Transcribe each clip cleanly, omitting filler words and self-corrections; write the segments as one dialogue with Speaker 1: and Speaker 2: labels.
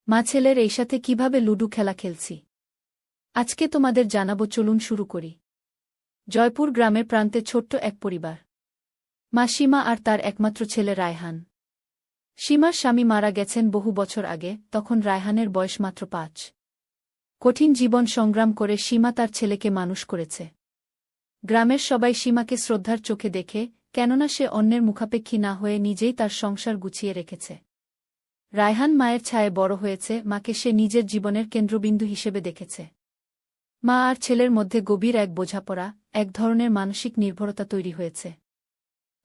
Speaker 1: মা ছেলের এই সাথে কিভাবে লুডু খেলা খেলছি আজকে তোমাদের জানাবো, চলুন শুরু করি। জয়পুর গ্রামের প্রান্তে ছোট্ট এক পরিবার। মা সীমা আর তার একমাত্র ছেলে রায়হান। সীমার স্বামী মারা গেছেন বহু বছর আগে, তখন রায়হানের বয়স মাত্র ৫। কঠিন জীবন সংগ্রাম করে সীমা তার ছেলেকে মানুষ করেছে। গ্রামের সবাই সীমাকে শ্রদ্ধার চোখে দেখে, কেননা সে অন্যের মুখাপেক্ষী না হয়ে নিজেই তার সংসার গুছিয়ে রেখেছে। রায়হান মায়ের ছায়ে বড় হয়েছে, মাকে সে নিজের জীবনের কেন্দ্রবিন্দু হিসেবে দেখেছে। মা আর ছেলের মধ্যে গভীর এক বোঝাপড়া, এক ধরনের মানসিক নির্ভরতা তৈরি হয়েছে।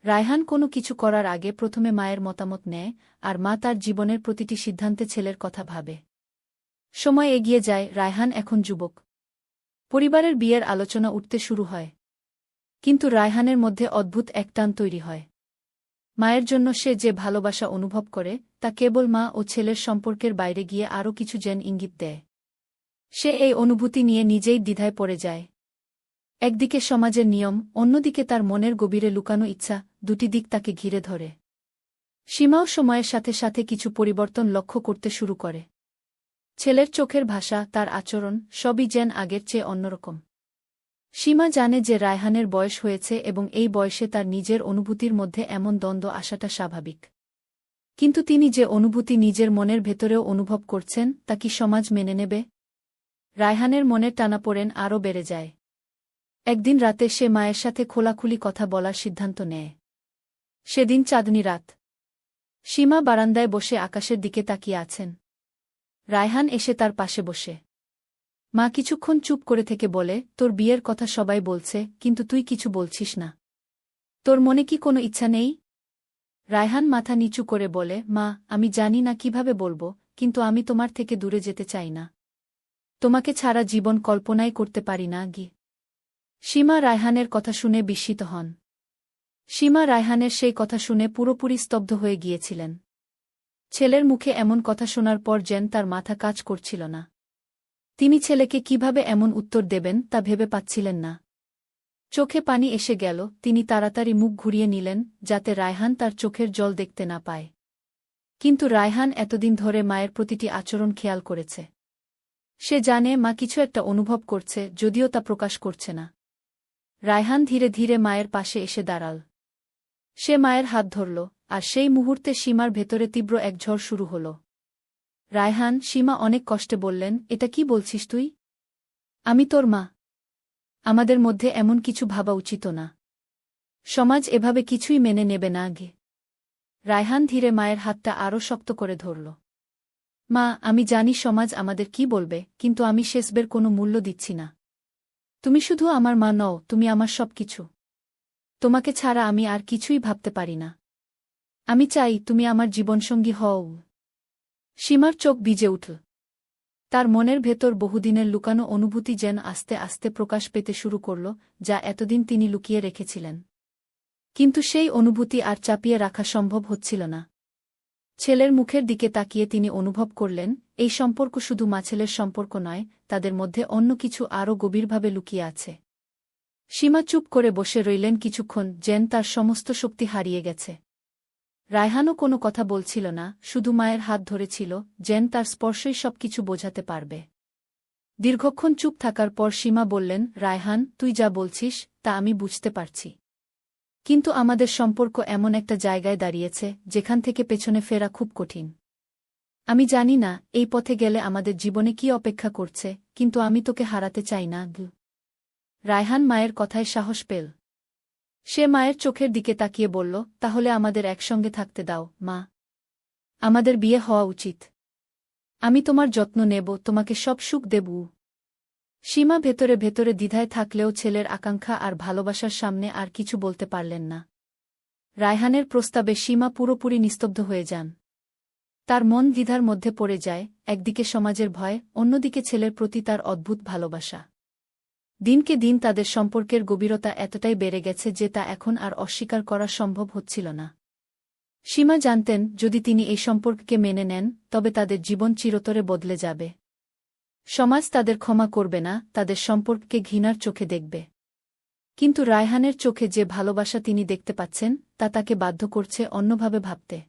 Speaker 1: রায়হান কোনো কিছু করার আগে প্রথমে মায়ের মতামত নেয়, আর মা তার জীবনের প্রতিটি সিদ্ধান্তে ছেলের কথা ভাবে। সময় এগিয়ে যায়, রায়হান এখন যুবক। পরিবারের বিয়ের আলোচনা উঠতে শুরু হয়। কিন্তু রায়হানের মধ্যে অদ্ভুত এক টান তৈরি হয়। মায়ের জন্য সে যে ভালোবাসা অনুভব করে, তা কেবল মা ও ছেলের সম্পর্কের বাইরে গিয়ে আরও কিছু যেন ইঙ্গিত দেয়। সে এই অনুভূতি নিয়ে নিজেই দ্বিধায় পড়ে যায়। একদিকে সমাজের নিয়ম, অন্যদিকে তার মনের গভীরে লুকানো ইচ্ছা, দুটি দিক তাকে ঘিরে ধরে। সীমাও সময়ের সাথে সাথে কিছু পরিবর্তন লক্ষ্য করতে শুরু করে। ছেলের চোখের ভাষা, তার আচরণ, সবই যেন আগের চেয়ে অন্যরকম। সীমা জানে যে রায়হানের বয়স হয়েছে এবং এই বয়সে তার নিজের অনুভূতির মধ্যে এমন দ্বন্দ্ব আসাটা স্বাভাবিক। কিন্তু তিনি যে অনুভূতি নিজের মনের ভেতরেও অনুভব করছেন, তা কি সমাজ মেনে নেবে? রায়হানের মনের টানাপোড়েন আরও বেড়ে যায়। একদিন রাতে সে মায়ের সাথে খোলাখুলি কথা বলার সিদ্ধান্ত নেয়। সেদিন চাঁদনি রাত। সীমা বারান্দায় বসে আকাশের দিকে তাকিয়ে আছেন। রায়হান এসে তার পাশে বসে। মা কিছুক্ষণ চুপ করে থেকে বলে, তোর বিয়ের কথা সবাই বলছে, কিন্তু তুই কিছু বলছিস না। তোর মনে কি কোনো ইচ্ছা নেই? রায়হান মাথা নিচু করে বলে, মা, আমি জানি না কিভাবে বলবো, কিন্তু আমি তোমার থেকে দূরে যেতে চাই না। তোমাকে ছাড়া জীবন কল্পনাই করতে পারি না গি। সীমা রায়হানের কথা শুনে বিস্মিত হন। সীমা রায়হানের সেই কথা শুনে পুরোপুরি স্তব্ধ হয়ে গিয়েছিলেন। ছেলের মুখে এমন কথা শোনার পর যেন তার মাথা কাজ করছিল না। তিনি ছেলেকে কিভাবে এমন উত্তর দেবেন তা ভেবে পাচ্ছিলেন না। চোখে পানি এসে গেল, তিনি তাড়াতাড়ি মুখ ঘুরিয়ে নিলেন, যাতে রায়হান তার চোখের জল দেখতে না পায়। কিন্তু রায়হান এতদিন ধরে মায়ের প্রতিটি আচরণ খেয়াল করেছে। সে জানে মা কিছু একটা অনুভব করছে, যদিও তা প্রকাশ করছে না। রায়হান ধীরে ধীরে মায়ের পাশে এসে দাঁড়াল। সে মায়ের হাত ধরল, আর সেই মুহূর্তে সীমার ভেতরে তীব্র এক ঝড় শুরু হল। রায়হান, সীমা অনেক কষ্টে বললেন, এটা কি বলছিস তুই? আমি তোর মা। আমাদের মধ্যে এমন কিছু ভাবা উচিত না। সমাজ এভাবে কিছুই মেনে নেবে না আগে। রায়হান ধীরে মায়ের হাতটা আরও শক্ত করে ধরল। মা, আমি জানি সমাজ আমাদের কি বলবে, কিন্তু আমি শেষবের কোনো মূল্য দিচ্ছি না। তুমি শুধু আমার মা নও, তুমি আমার সব কিছু। তোমাকে ছাড়া আমি আর কিছুই ভাবতে পারি না। আমি চাই তুমি আমার জীবনসঙ্গী হও। সীমার চোখ ভিজে উঠল। তার মনের ভেতর বহুদিনের লুকানো অনুভূতি যেন আস্তে আস্তে প্রকাশ পেতে শুরু করল, যা এতদিন তিনি লুকিয়ে রেখেছিলেন। কিন্তু সেই অনুভূতি আর চাপিয়ে রাখা সম্ভব হচ্ছিল না। ছেলের মুখের দিকে তাকিয়ে তিনি অনুভব করলেন, এই সম্পর্ক শুধু মা-ছেলের সম্পর্ক নয়, তাদের মধ্যে অন্য কিছু আরও গভীরভাবে লুকিয়ে আছে। সীমা চুপ করে বসে রইলেন কিছুক্ষণ, যেন তার সমস্ত শক্তি হারিয়ে গেছে। রায়হানও কোনো কথা বলছিল না, শুধু মায়ের হাত ধরেছিল, যেন তার স্পর্শই সবকিছু বোঝাতে পারবে। দীর্ঘক্ষণ চুপ থাকার পর সীমা বললেন, রায়হান, তুই যা বলছিস তা আমি বুঝতে পারছি। কিন্তু আমাদের সম্পর্ক এমন একটা জায়গায় দাঁড়িয়েছে, যেখান থেকে পেছনে ফেরা খুব কঠিন। আমি জানি না এই পথে গেলে আমাদের জীবনে কি অপেক্ষা করছে, কিন্তু আমি তোকে হারাতে চাই না। রায়হান মায়ের কথায় সাহস পেল। সে মায়ের চোখের দিকে তাকিয়ে বলল, তাহলে আমাদের একসঙ্গে থাকতে দাও, মা। আমাদের বিয়ে হওয়া উচিত। আমি তোমার যত্ন নেব, তোমাকে সব সুখ দেব। সীমা ভেতরে ভেতরে দ্বিধায় থাকলেও ছেলের আকাঙ্ক্ষা আর ভালোবাসার সামনে আর কিছু বলতে পারলেন না। রায়হানের প্রস্তাবে সীমা পুরোপুরি নিস্তব্ধ হয়ে যান। তার মন দ্বিধার মধ্যে পড়ে যায়, একদিকে সমাজের ভয়, অন্যদিকে ছেলের প্রতি তার অদ্ভুত ভালোবাসা। দিনকে দিন তাদের সম্পর্কের গভীরতা এতটাই বেড়ে গেছে যে তা এখন আর অস্বীকার করা সম্ভব হচ্ছিল না। সীমা জানতেন, যদি তিনি এই সম্পর্ককে মেনে নেন, তবে তাদের জীবন চিরতরে বদলে যাবে। সমাজ তাদের ক্ষমা করবে না, তাদের সম্পর্ককে ঘৃণার চোখে দেখবে। কিন্তু রায়হানের চোখে যে ভালোবাসা তিনি দেখতে পাচ্ছেন, তা তাকে বাধ্য করছে অন্যভাবে ভাবতে।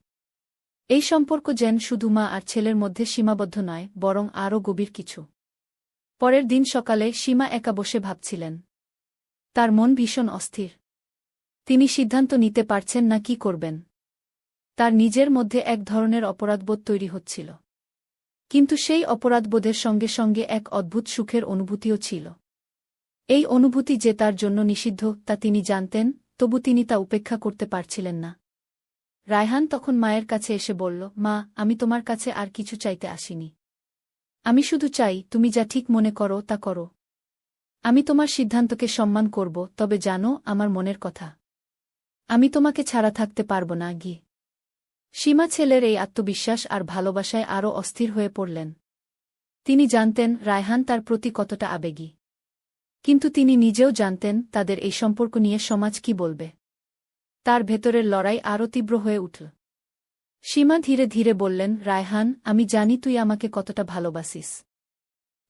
Speaker 1: এই সম্পর্ক যেন শুধু মা আর ছেলের মধ্যে সীমাবদ্ধ নয়, বরং আরও গভীর কিছু। পরের দিন সকালে সীমা একা বসে ভাবছিলেন। তার মন ভীষণ অস্থির। তিনি সিদ্ধান্ত নিতে পারছেন না কি করবেন। তার নিজের মধ্যে এক ধরনের অপরাধবোধ তৈরি হচ্ছিল। কিন্তু সেই অপরাধবোধের সঙ্গে সঙ্গে এক অদ্ভুত সুখের অনুভূতিও ছিল। এই অনুভূতি যে তার জন্য নিষিদ্ধ তা তিনি জানতেন, তবু তিনি তা উপেক্ষা করতে পারছিলেন না। রায়হান তখন মায়ের কাছে এসে বলল, মা, আমি তোমার কাছে আর কিছু চাইতে আসিনি। আমি শুধু চাই তুমি যা ঠিক মনে করো তা করো। আমি তোমার সিদ্ধান্তকে সম্মান করব, তবে জানো আমার মনের কথা। আমি তোমাকে ছাড়া থাকতে পারব না। সীমা ছেলের এই আত্মবিশ্বাস আর ভালোবাসায় আরও অস্থির হয়ে পড়লেন। তিনি জানতেন রায়হান তার প্রতি কতটা আবেগী। কিন্তু তিনি নিজেও জানতেন তাদের এই সম্পর্ক নিয়ে সমাজ কি বলবে। তার ভেতরের লড়াই আরও তীব্র হয়ে উঠল। সীমা ধীরে ধীরে বললেন, রায়হান, আমি জানি তুই আমাকে কতটা ভালোবাসিস।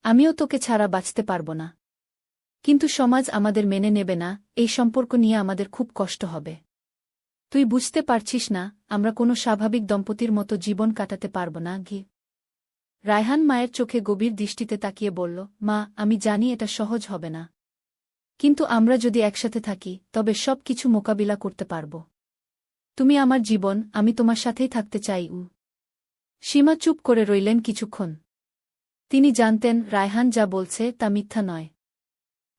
Speaker 1: আমিও তোকে ছাড়া বাঁচতে পারব না। কিন্তু সমাজ আমাদের মেনে নেবে না, এই সম্পর্ক নিয়ে আমাদের খুব কষ্ট হবে। তুই বুঝতে পারছিস না, আমরা কোনো স্বাভাবিক দম্পতির মতো জীবন কাটাতে পারব না। রায়হান মায়ের চোখে গভীর দৃষ্টিতে তাকিয়ে বলল, মা, আমি জানি এটা সহজ হবে না। কিন্তু আমরা যদি একসাথে থাকি তবে সব কিছু মোকাবিলা করতে পারব। তুমি আমার জীবন, আমি তোমার সাথেই থাকতে চাই। সীমা চুপ করে রইলেন কিছুক্ষণ। তিনি জানতেন রায়হান যা বলছে তা মিথ্যা নয়।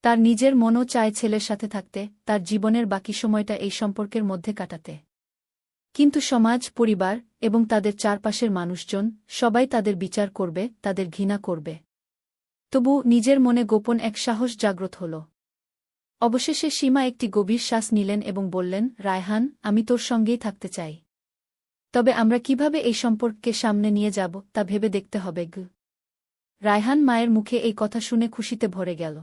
Speaker 1: তার নিজের মনও চায় ছেলের সাথে থাকতে, তার জীবনের বাকি সময়টা এই সম্পর্কের মধ্যে কাটাতে। কিন্তু সমাজ, পরিবার এবং তাদের চারপাশের মানুষজন সবাই তাদের বিচার করবে, তাদের ঘৃণা করবে। তবু নিজের মনে গোপন এক সাহস জাগ্রত হল। অবশেষে সীমা একটি গভীর শ্বাস নিলেন এবং বললেন, রায়হান, আমি তোর সঙ্গেই থাকতে চাই। তবে আমরা কিভাবে এই সম্পর্ককে সামনে নিয়ে যাব তা ভেবে দেখতে হবে। রায়হান মায়ের মুখে এই কথা শুনে খুশিতে ভরে গেল।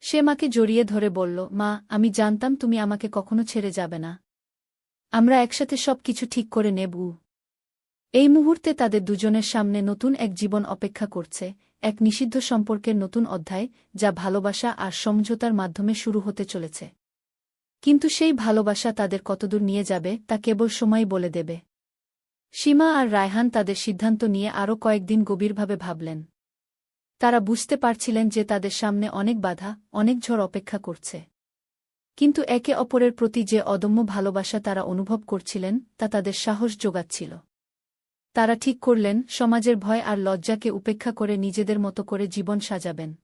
Speaker 1: সে মাকে জড়িয়ে ধরে বলল, মা, আমি জানতাম তুমি আমাকে কখনো ছেড়ে যাবে না। আমরা একসাথে সব কিছু ঠিক করে নেব। এই মুহূর্তে তাদের দুজনের সামনে নতুন এক জীবন অপেক্ষা করছে, এক নিষিদ্ধ সম্পর্কের নতুন অধ্যায়, যা ভালোবাসা আর সমঝোতার মাধ্যমে শুরু হতে চলেছে। কিন্তু সেই ভালোবাসা তাদের কতদূর নিয়ে যাবে তা কেবল সময়ই বলে দেবে। সীমা আর রায়হান তাদের সিদ্ধান্ত নিয়ে আরও কয়েকদিন গভীরভাবে ভাবলেন। তারা বুঝতে পারছিলেন যে তাদের সামনে অনেক বাধা, অনেক ঝড় অপেক্ষা করছে। কিন্তু একে অপরের প্রতি যে অদম্য ভালোবাসা তারা অনুভব করছিলেন তা তাদের সাহস যোগাচ্ছিল। তারা ঠিক করলেন সমাজের ভয় আর লজ্জাকে উপেক্ষা করে নিজেদের মতো করে জীবন সাজাবেন।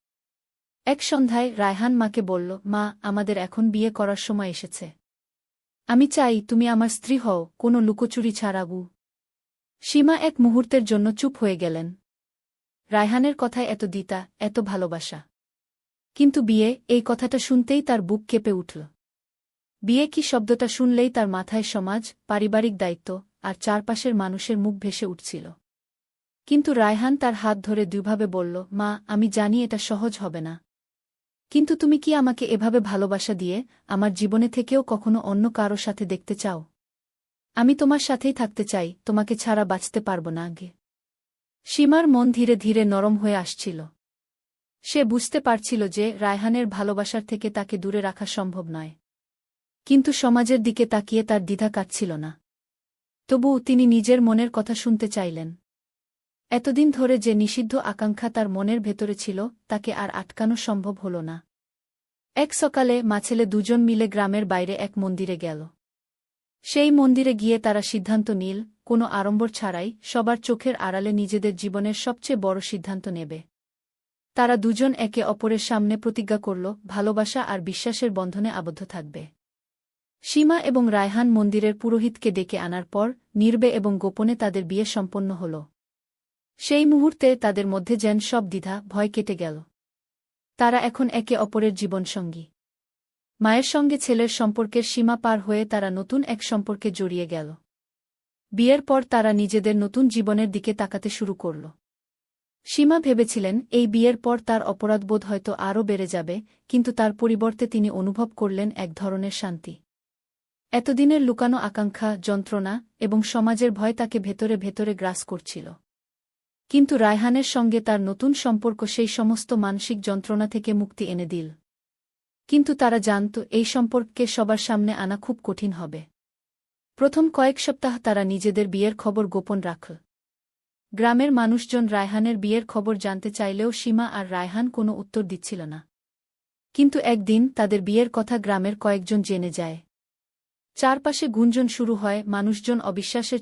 Speaker 1: এক সন্ধ্যায় রায়হান মাকে বলল, মা, আমাদের এখন বিয়ে করার সময় এসেছে। আমি চাই তুমি আমার স্ত্রী হও, কোনো লুকোচুরি ছাড়া। সীমা এক মুহূর্তের জন্য চুপ হয়ে গেলেন। রায়হানের কথায় এত দ্বিধা, এত ভালোবাসা। কিন্তু বিয়ে, এই কথাটা শুনতেই তার বুক কেঁপে উঠল। বিয়ে কি শব্দটা শুনলেই তার মাথায় সমাজ, পারিবারিক দায়িত্ব আর চারপাশের মানুষের মুখ ভেসে উঠছিল। কিন্তু রায়হান তার হাত ধরে দৃঢ়ভাবে বলল, মা, আমি জানি এটা সহজ হবে না। কিন্তু তুমি কি আমাকে এভাবে ভালোবাসা দিয়ে আমার জীবনে থেকেও কখনো অন্য কারো সাথে দেখতে চাও? আমি তোমার সাথেই থাকতে চাই, তোমাকে ছাড়া বাঁচতে পারব না। সীমার মন ধীরে ধীরে নরম হয়ে আসছিল। সে বুঝতে পারছিল যে রায়হানের ভালোবাসার থেকে তাকে দূরে রাখা সম্ভব নয়। কিন্তু সমাজের দিকে তাকিয়ে তার দ্বিধা কাটছিল না। তবুও তিনি নিজের মনের কথা শুনতে চাইলেন। এতদিন ধরে যে নিষিদ্ধ আকাঙ্ক্ষা তার মনের ভেতরে ছিল তাকে আর আটকানো সম্ভব হল না। এক সকালে মা-ছেলে দুজন মিলে গ্রামের বাইরে এক মন্দিরে গেল। সেই মন্দিরে গিয়ে তারা সিদ্ধান্ত নিল, কোনো আড়ম্বর ছাড়াই সবার চোখের আড়ালে নিজেদের জীবনের সবচেয়ে বড় সিদ্ধান্ত নেবে। তারা দুজন একে অপরের সামনে প্রতিজ্ঞা করল ভালোবাসা আর বিশ্বাসের বন্ধনে আবদ্ধ থাকবে। সীমা এবং রায়হান মন্দিরের পুরোহিতকে ডেকে আনার পর নির্বে এবং গোপনে তাদের বিয়ে সম্পন্ন হল। সেই মুহূর্তে তাদের মধ্যে যেন সব দ্বিধা, ভয় কেটে গেল। তারা এখন একে অপরের জীবনসঙ্গী। মায়ের সঙ্গে ছেলের সম্পর্কের সীমা পার হয়ে তারা নতুন এক সম্পর্কে জড়িয়ে গেল। বিয়ের পর তারা নিজেদের নতুন জীবনের দিকে তাকাতে শুরু করল। সীমা ভেবেছিলেন এই বিয়ের পর তার অপরাধবোধ হয়তো আরও বেড়ে যাবে, কিন্তু তার পরিবর্তে তিনি অনুভব করলেন এক ধরনের শান্তি। এতদিনের লুকানো আকাঙ্ক্ষা, যন্ত্রণা এবং সমাজের ভয় তাকে ভেতরে ভেতরে গ্রাস করছিল। কিন্তু রায়হানের সঙ্গে তার নতুন সম্পর্ক সেই সমস্ত মানসিক যন্ত্রণা থেকে মুক্তি এনে দিল। কিন্তু তারা জানত এই সম্পর্ককে সবার সামনে আনা খুব কঠিন হবে। প্রথম কয়েক সপ্তাহ তারা নিজেদের বিয়ের খবর গোপন রাখল। গ্রামের মানুষজন রায়হানের বিয়ের খবর জানতে চাইলেও সীমা আর রায়হান কোনো উত্তর দিচ্ছিল না। কিন্তু একদিন তাদের বিয়ের কথা গ্রামের কয়েকজন জেনে যায়। চারপাশে গুঞ্জন শুরু হয়, মানুষজন অবিশ্বাসের